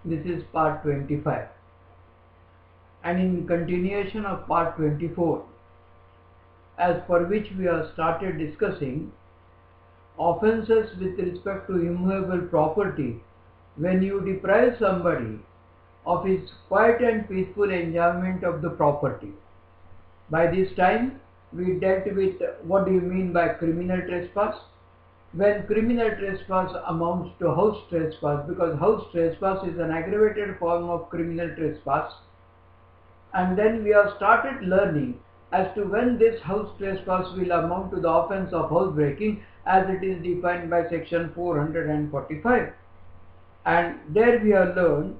This is part 25, and in continuation of part 24, as per which we have started discussing offences with respect to immovable property when you deprive somebody of his quiet and peaceful enjoyment of the property. By this time we dealt with what do you mean by criminal trespass. When criminal trespass amounts to house trespass, because house trespass is an aggravated form of criminal trespass, and then we have started learning as to when this house trespass will amount to the offence of housebreaking as it is defined by section 445. And there we have learned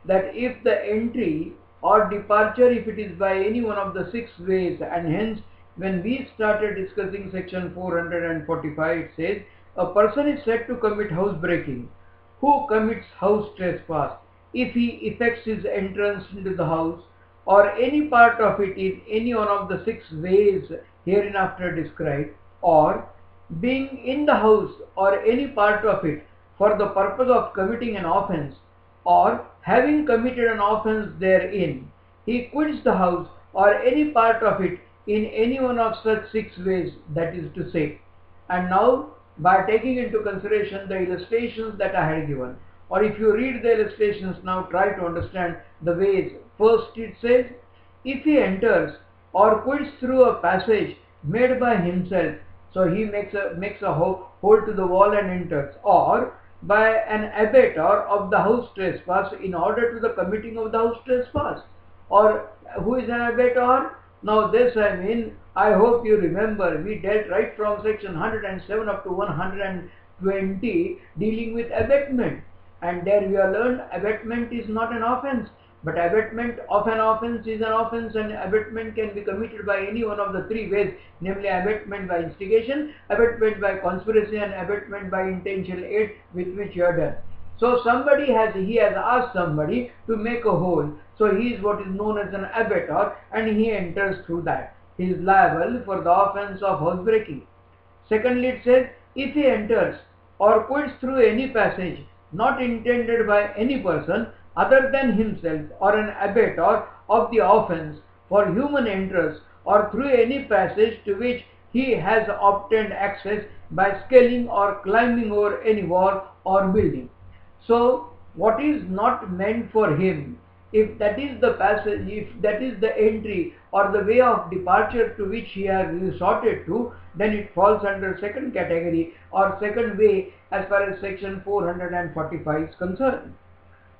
that if the entry or departure, if it is by any one of the 6 ways, and hence when we started discussing section 445, it says a person is said to commit housebreaking who commits house trespass if he effects his entrance into the house or any part of it in any one of the 6 ways hereinafter described, or being in the house or any part of it for the purpose of committing an offence, or having committed an offence therein, he quits the house or any part of it in any one of such 6 ways, that is to say. And now, by taking into consideration the illustrations that I had given, or if you read the illustrations now, try to understand the ways. First it says, if he enters or quits through a passage made by himself, so he makes a hole to the wall and enters, or by an abettor of the house trespass in order to the committing of the house trespass. Or who is an abettor? Now this I hope you remember, we dealt right from section 107 up to 120 dealing with abatement, and there we have learned abatement is not an offence, but abatement of an offence is an offence, and abatement can be committed by any one of the 3 ways, namely abatement by instigation, abatement by conspiracy, and abatement by intentional aid, with which you are done. So somebody has asked somebody to make a hole, so he is what is known as an abettor, and he enters through that. He is liable for the offence of housebreaking. Secondly, it says, if he enters or quits through any passage not intended by any person other than himself or an abettor of the offence for human interest, or through any passage to which he has obtained access by scaling or climbing over any wall or building. So what is not meant for him, if that is the passage, if that is the entry or the way of departure to which he has resorted to, then it falls under second category or second way as far as section 445 is concerned.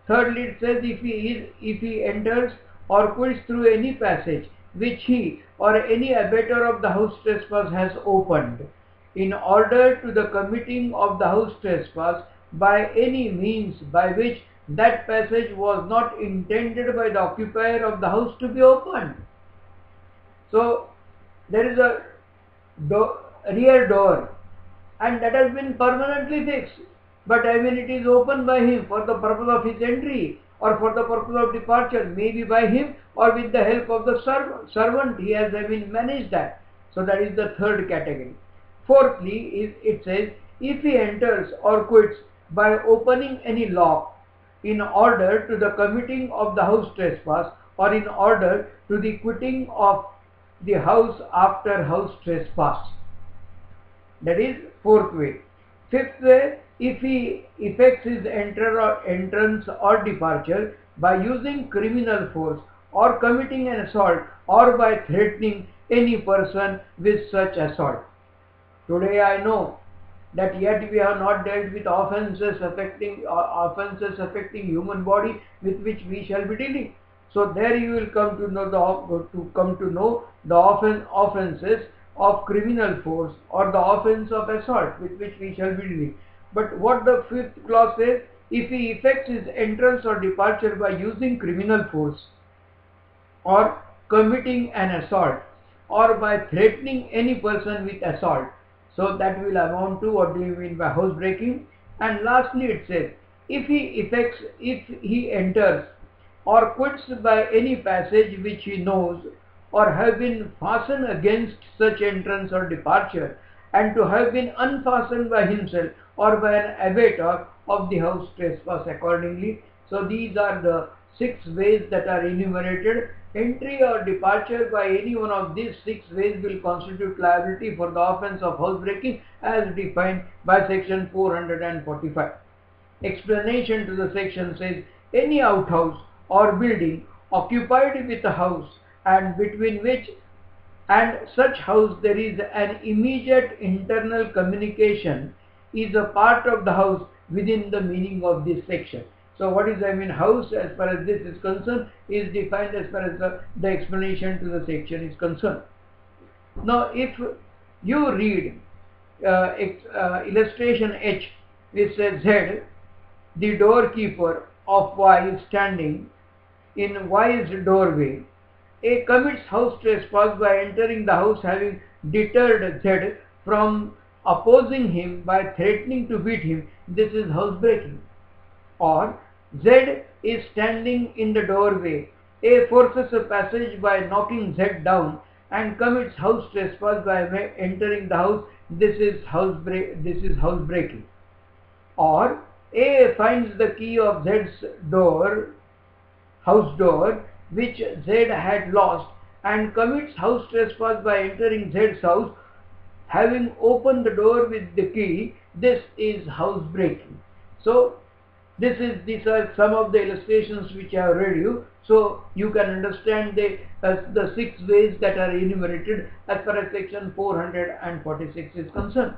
Thirdly, it says if he enters or quits through any passage which he or any abettor of the house trespass has opened in order to the committing of the house trespass by any means by which that passage was not intended by the occupier of the house to be opened. So there is a rear door, and that has been permanently fixed, but it is opened by him for the purpose of his entry or for the purpose of departure, maybe by him or with the help of the servant. He has managed that. So that is the third category. Fourthly, it says if he enters or quits by opening any lock in order to the committing of the house trespass, or in order to the quitting of the house after house trespass. That is fourth way. Fifth way, if he effects his entrance or departure by using criminal force or committing an assault, or by threatening any person with such assault. Today I know that yet we have not dealt with offences affecting human body, with which we shall be dealing. So there you will come to know the offences of criminal force or the offence of assault, with which we shall be dealing. But what the 5th clause says, if he effects his entrance or departure by using criminal force or committing an assault, or by threatening any person with assault, so that will amount to what do you mean by housebreaking. And lastly, it says if he enters or quits by any passage which he knows or have been fastened against such entrance or departure, and to have been unfastened by himself or by an abettor of the house trespass accordingly. So these are the 6 ways that are enumerated. Entry or departure by any one of these 6 ways will constitute liability for the offence of housebreaking as defined by section 445. Explanation to the section says, any outhouse or building occupied with a house and between which and such house there is an immediate internal communication is a part of the house within the meaning of this section. So what is house as far as this is concerned is defined as far as the explanation to the section is concerned. Now if you read illustration H, which says Z, the doorkeeper of Y is standing in Y's doorway. A commits house trespass by entering the house, having deterred Z from opposing him by threatening to beat him. This is housebreaking. Or Z is standing in the doorway. A forces a passage by knocking Z down and commits house trespass by entering the house. This is housebreaking. Or A finds the key of Z's house door, which Z had lost, and commits house trespass by entering Z's house, having opened the door with the key. This is housebreaking. So these are some of the illustrations which I have read you, so you can understand the 6 ways that are enumerated as far as section 446 is concerned.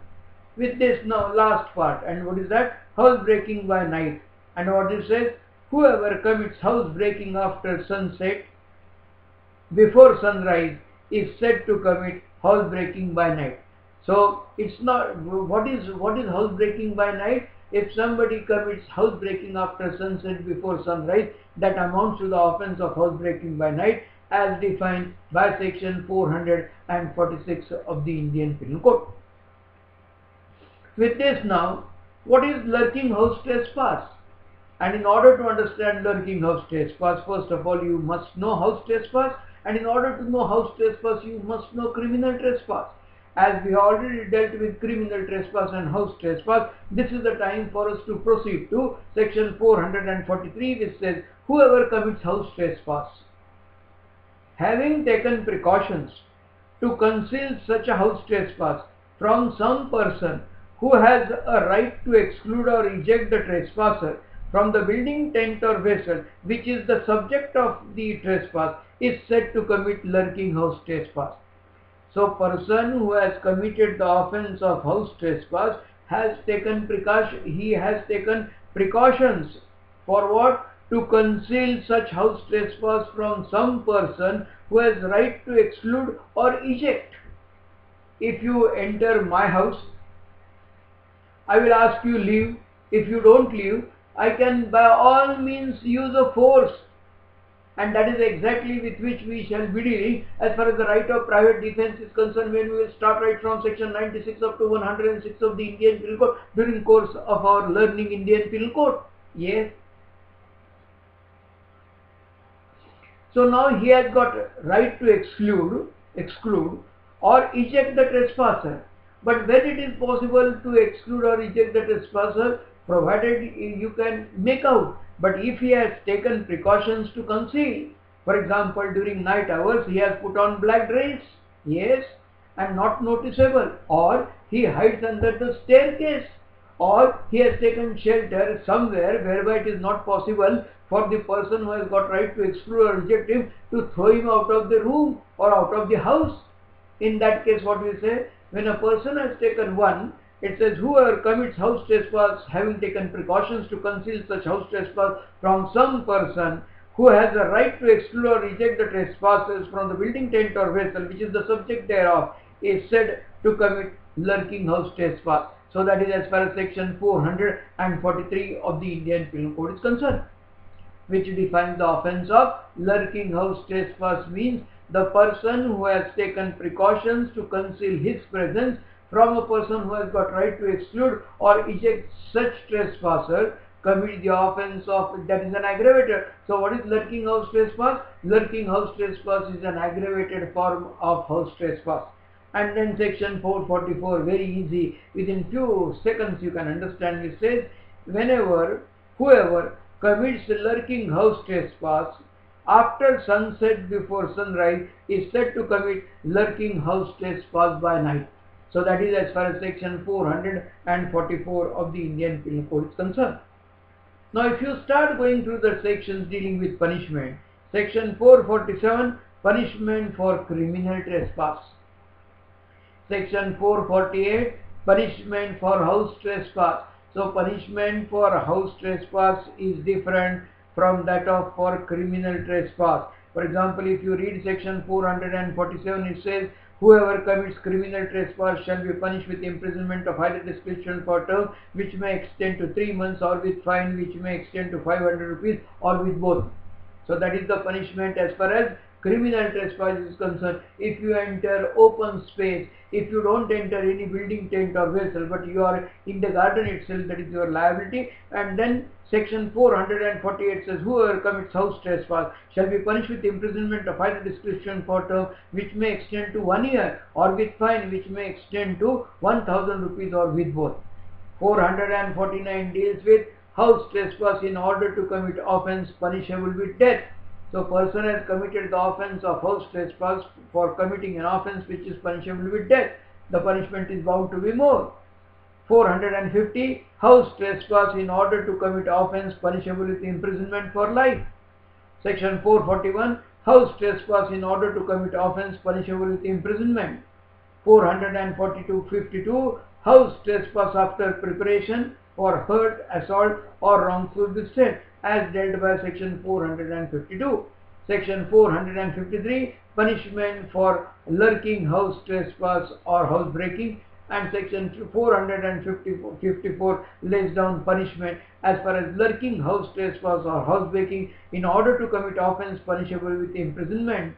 With this, now last part, and what is that? Housebreaking by night. And what it says, whoever commits housebreaking after sunset before sunrise is said to commit housebreaking by night. So it's not, what is housebreaking by night? If somebody commits housebreaking after sunset before sunrise, that amounts to the offence of housebreaking by night as defined by section 446 of the Indian Penal Code. With this now, what is lurking house trespass? And in order to understand lurking house trespass, first of all you must know house trespass, and in order to know house trespass you must know criminal trespass. As we already dealt with criminal trespass and house trespass, this is the time for us to proceed to section 443, which says, whoever commits house trespass, having taken precautions to conceal such a house trespass from some person who has a right to exclude or eject the trespasser from the building, tent or vessel which is the subject of the trespass, is said to commit lurking house trespass. So person who has committed the offence of house trespass has taken precautions for what? To conceal such house trespass from some person who has right to exclude or eject. If you enter my house, I will ask you leave. If you don't leave, I can by all means use a force, and that is exactly with which we shall be dealing as far as the right of private defense is concerned, when we will start right from section 96 up to 106 of the Indian Penal Code during course of our learning Indian Penal Code. Yes. So now he has got right to exclude or eject the trespasser. But when it is possible to exclude or eject the trespasser, provided you can make out. But if he has taken precautions to conceal, for example during night hours he has put on black dress, yes, and not noticeable, or he hides under the staircase, or he has taken shelter somewhere whereby it is not possible for the person who has got right to exclude or reject him to throw him out of the room or out of the house. In that case, what we say, when a person has taken one, it says, whoever commits house trespass having taken precautions to conceal such house trespass from some person who has a right to exclude or reject the trespassers from the building, tent or vessel which is the subject thereof, is said to commit lurking house trespass. So that is as far as section 443 of the Indian Penal Code is concerned, which defines the offence of lurking house trespass. Means the person who has taken precautions to conceal his presence from a person who has got right to exclude or eject such trespasser commit the offence of, that is an aggravator. So what is lurking house trespass? Lurking house trespass is an aggravated form of house trespass. And then section 444, very easy, within few seconds you can understand. It says, whoever commits lurking house trespass after sunset before sunrise is said to commit lurking house trespass by night. So that is as far as section 444 of the Indian Penal Code is concerned. Now if you start going through the sections dealing with punishment, section 447, punishment for criminal trespass. Section 448, punishment for house trespass. So punishment for house trespass is different from that of for criminal trespass. For example, if you read section 447, it says, whoever commits criminal trespass shall be punished with imprisonment of either description for term which may extend to 3 months, or with fine which may extend to 500 rupees, or with both. So that is the punishment as far as criminal trespass is concerned. If you enter open space, if you don't enter any building, tent or vessel, but you are in the garden itself, that is your liability. And then section 448 says, whoever commits house trespass shall be punished with imprisonment of either description for term which may extend to 1 year, or with fine which may extend to 1000 rupees, or with both. 449 deals with house trespass in order to commit offence punishable with death. So person has committed the offence of house trespass for committing an offence which is punishable with death. The punishment is bound to be more. 450, house trespass in order to commit offence punishable with imprisonment for life. Section 441, house trespass in order to commit offence punishable with imprisonment. 442, house trespass after preparation for hurt, assault or wrongful discharge as dealt by section 452. Section 453, punishment for lurking house trespass or house breaking, and section 454 lays down punishment as far as lurking house trespass or house breaking in order to commit offence punishable with imprisonment.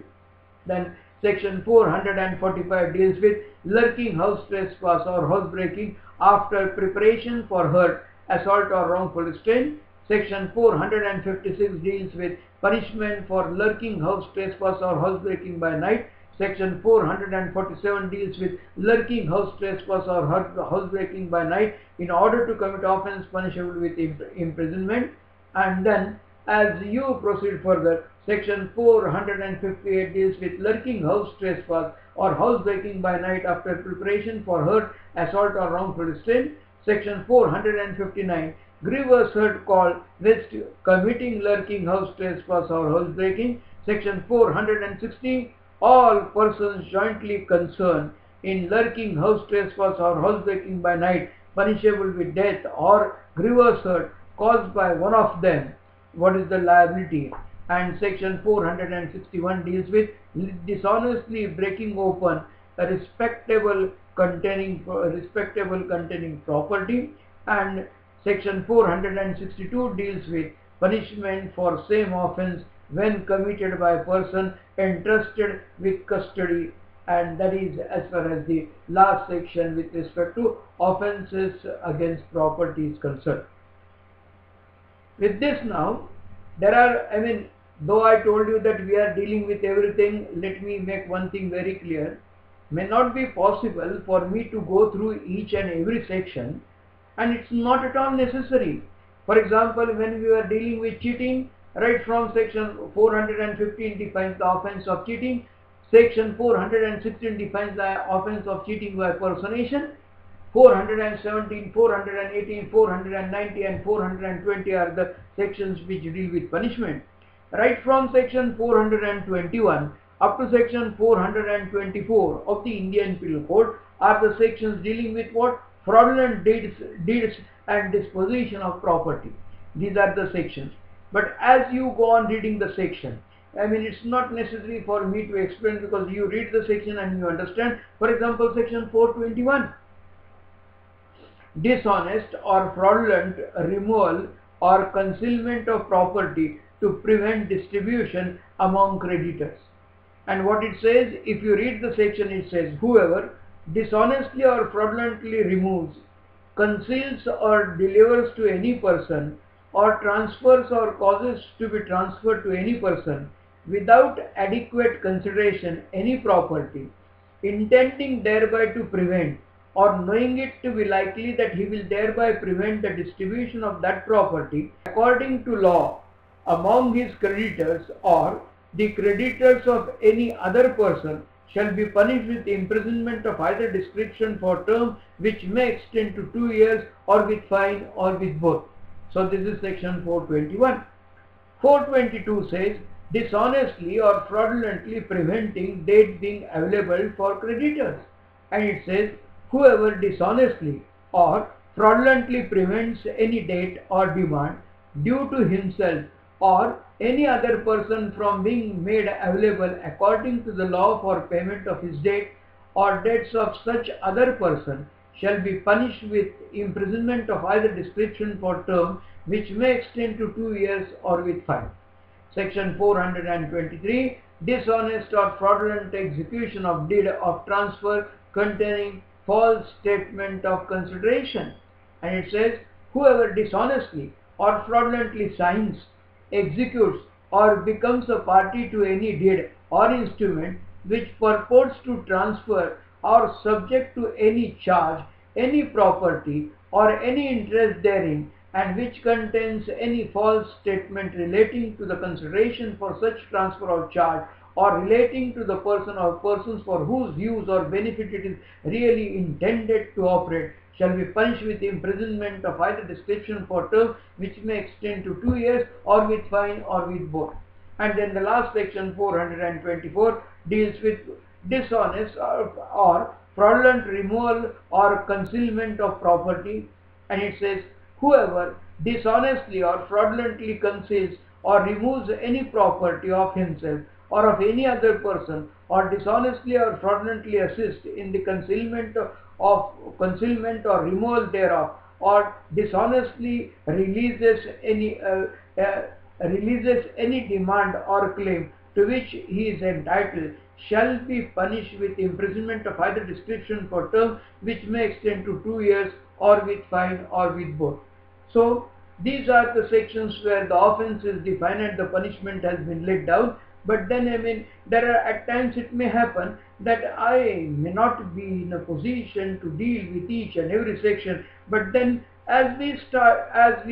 Then section 445 deals with lurking house trespass or house breaking after preparation for hurt, assault or wrongful discharge. Section 456 deals with punishment for lurking house trespass or house breaking by night. Section 447 deals with lurking house trespass or house breaking by night in order to commit offence punishable with imprisonment. And then as you proceed further, section 458 deals with lurking house trespass or house breaking by night after preparation for hurt, assault or wrongful discharge. Section 459, grievous hurt caused whilst committing lurking house trespass or house breaking. Section 460, all persons jointly concerned in lurking house trespass or house breaking by night punishable with death or grievous hurt caused by one of them, what is the liability? And section 461 deals with dishonestly breaking open a respectable containing property, and section 462 deals with punishment for same offence when committed by a person entrusted with custody, and that is as far as the last section with respect to offences against property is concerned. With this now, there are, though I told you that we are dealing with everything, let me make one thing very clear. May not be possible for me to go through each and every section, and it's not at all necessary. For example, when we are dealing with cheating, right from section 415 defines the offence of cheating, section 416 defines the offence of cheating by personation, 417, 418, 490 and 420 are the sections which deal with punishment. Right from section 421 up to section 424 of the Indian Penal Code are the sections dealing with what? Fraudulent deeds and disposition of property. These are the sections. But as you go on reading the section, it's not necessary for me to explain, because you read the section and you understand. For example, section 421, dishonest or fraudulent removal or concealment of property to prevent distribution among creditors. And what it says, if you read the section, it says, whoever dishonestly or fraudulently removes, conceals or delivers to any person, or transfers or causes to be transferred to any person without adequate consideration any property, intending thereby to prevent or knowing it to be likely that he will thereby prevent the distribution of that property according to law among his creditors or the creditors of any other person, shall be punished with imprisonment of either description for term which may extend to 2 years, or with fine, or with both. So this is section 421. 422 says dishonestly or fraudulently preventing debt being available for creditors, and it says whoever dishonestly or fraudulently prevents any debt or demand due to himself or any other person from being made available according to the law for payment of his debt or debts of such other person, shall be punished with imprisonment of either description for term which may extend to 2 years, or with fine. Section 423, dishonest or fraudulent execution of deed of transfer containing false statement of consideration, and it says whoever dishonestly or fraudulently signs, executes, or becomes a party to any deed or instrument which purports to transfer or subject to any charge, any property, or any interest therein, and which contains any false statement relating to the consideration for such transfer or charge, or relating to the person or persons for whose use or benefit it is really intended to operate, shall be punished with imprisonment of either description for term which may extend to 2 years, or with fine, or with both. And then the last section 424 deals with dishonest or fraudulent removal or concealment of property, and it says whoever dishonestly or fraudulently conceals or removes any property of himself or of any other person, or dishonestly or fraudulently assists in the concealment or removal thereof, or dishonestly releases any demand or claim to which he is entitled, shall be punished with imprisonment of either description for term which may extend to 2 years, or with fine, or with both. So these are the sections where the offense is defined and the punishment has been laid down. But then there are at times it may happen that I may not be in a position to deal with each and every section, but then as we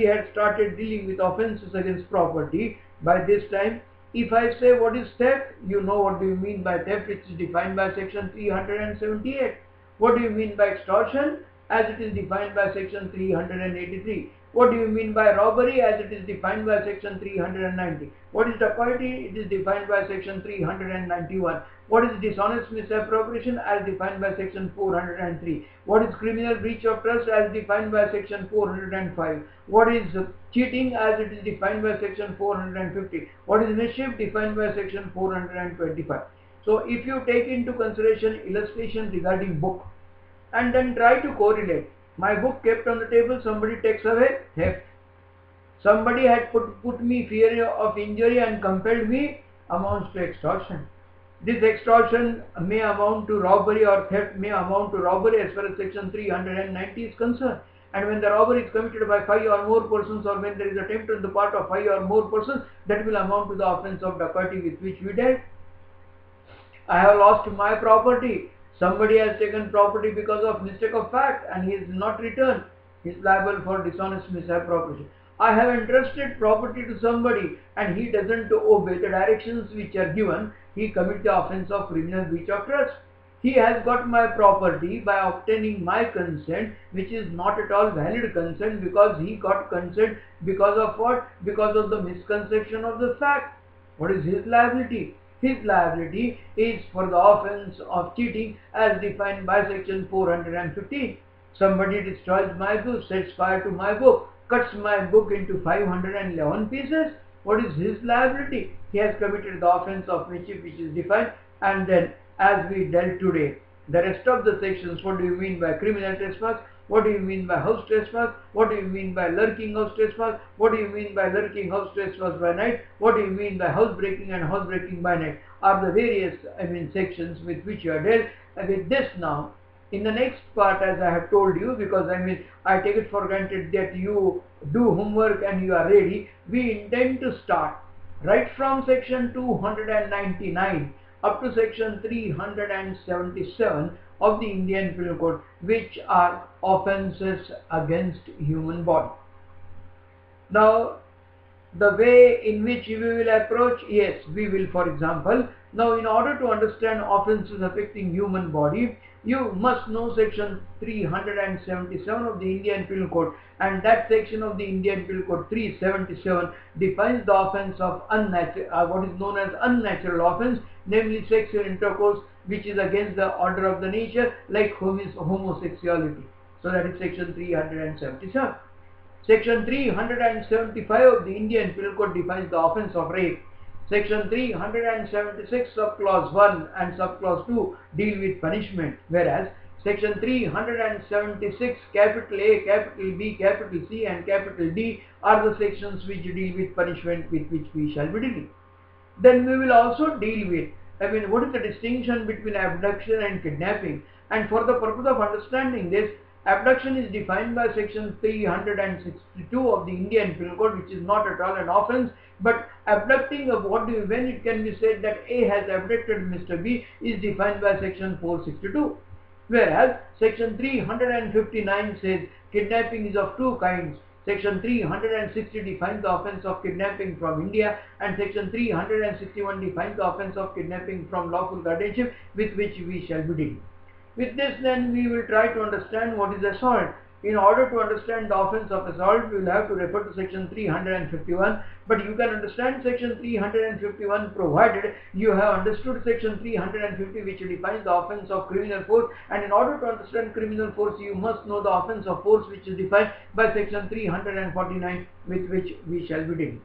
had started dealing with offenses against property, by this time if I say what is theft, you know what do you mean by theft, which is defined by section 378. What do you mean by extortion, as it is defined by section 383. What do you mean by robbery, as it is defined by section 390? What is dacoity? It is defined by section 391. What is dishonest misappropriation, as defined by section 403? What is criminal breach of trust, as defined by section 405? What is cheating, as it is defined by section 450? What is mischief, defined by section 425? So if you take into consideration illustration regarding book and then try to correlate, my book kept on the table, somebody takes away, theft. Somebody had put me fear of injury and compelled me, amounts to extortion. This extortion may amount to robbery, or theft may amount to robbery as far as section 390 is concerned. And when the robbery is committed by 5 or more persons, or when there is attempt on the part of 5 or more persons, that will amount to the offense of dacoity with which we dealt. I have lost my property. Somebody has taken property because of mistake of fact and he is not returned. He is liable for dishonest misappropriation. I have entrusted property to somebody and he doesn't obey the directions which are given. He commits the offense of criminal breach of trust. He has got my property by obtaining my consent, which is not at all valid consent, because he got consent because of what? Because of the misconception of the fact. What is his liability? His liability is for the offense of cheating as defined by section 415. Somebody destroys my book, sets fire to my book, cuts my book into 511 pieces. What is his liability? He has committed the offense of mischief, which is defined. And then as we dealt today, the rest of the sections, what do you mean by criminal trespass? What do you mean by house trespass? What do you mean by lurking house trespass? What do you mean by lurking house trespass by night? What do you mean by house breaking and house breaking by night? Are the various sections with which you are dealt. And with this now, in the next part, as I have told you, because I take it for granted that you do homework and you are ready, we intend to start right from section 299 up to section 377 of the Indian Penal Code which are offences against human body. Now, the way in which we will approach, yes, we will, for example, now in order to understand offences affecting human body, you must know section 377 of the Indian Penal Code, and that section of the Indian Penal Code 377 defines the offence of what is known as unnatural offence, namely sexual intercourse which is against the order of the nature, like homosexuality. So that is section 377. Section 375 of the Indian Penal Code defines the offence of rape. Section 376 subclause 1 and subclause 2 deal with punishment, whereas section 376 capital A, capital B, capital C and capital D are the sections which deal with punishment with which we shall be dealing. Then we will also deal with, what is the distinction between abduction and kidnapping, and for the purpose of understanding this, abduction is defined by section 362 of the Indian Penal Code, which is not at all an offence, but abducting of when it can be said that A has abducted Mr. B is defined by section 462, whereas section 359 says kidnapping is of two kinds. Section 360 defines the offence of kidnapping from India, and section 361 defines the offence of kidnapping from lawful guardianship, with which we shall be dealing. With this, then, we will try to understand what is assault. In order to understand the offence of assault, we will have to refer to section 351, but you can understand section 351 provided you have understood section 350, which defines the offence of criminal force, and in order to understand criminal force, you must know the offence of force, which is defined by section 349, with which we shall be dealing.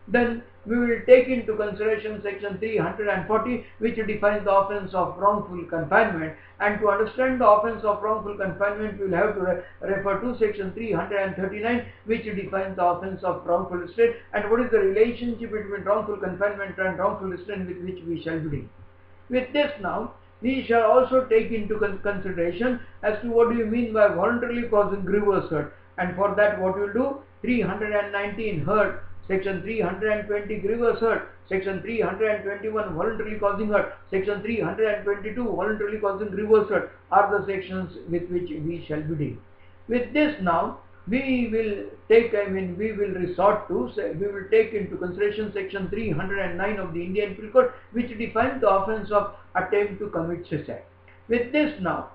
Then we will take into consideration section 340, which defines the offence of wrongful confinement, and to understand the offence of wrongful confinement we will have to refer to section 339, which defines the offence of wrongful restraint, and what is the relationship between wrongful confinement and wrongful restraint, with which we shall be dealing. With this, now we shall also take into consideration as to what do you mean by voluntarily causing grievous hurt, and for that what we will do, 319 hurt, section 320 grievous hurt, section 321 voluntarily causing hurt, section 322 voluntarily causing grievous hurt are the sections with which we shall be dealing. With this, now we will take, we will take into consideration section 309 of the Indian Penal Code, which defines the offence of attempt to commit suicide. With this, now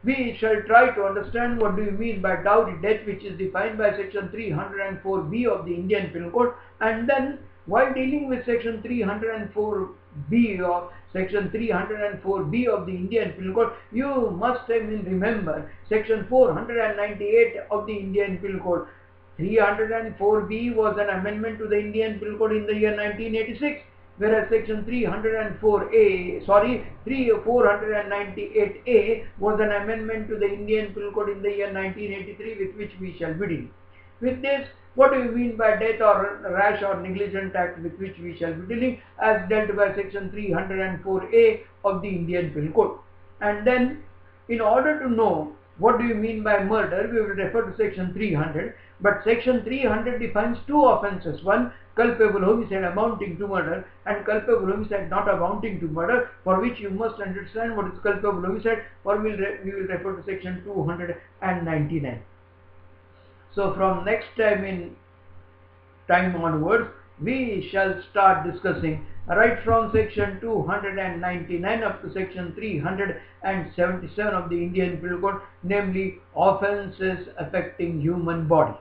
we shall try to understand what do you mean by dowry death, which is defined by section 304B of the Indian Penal Code, and then while dealing with section 304B or section 304B of the Indian Penal Code, you must remember section 498 of the Indian Penal Code. 304B was an amendment to the Indian Penal Code in the year 1986. Whereas section 498A was an amendment to the Indian Penal Code in the year 1983, with which we shall be dealing. With this, what do you mean by death or rash or negligent act, with which we shall be dealing, as dealt by section 304A of the Indian Penal Code. And then, in order to know what do you mean by murder, we will refer to section 300, but section 300 defines two offences: one, culpable homicide amounting to murder, and culpable homicide not amounting to murder, for which you must understand what is culpable homicide, or we will refer to section 299. So from next time onwards, we shall start discussing right from section 299 up to section 377 of the Indian Penal Code, namely offences affecting human body.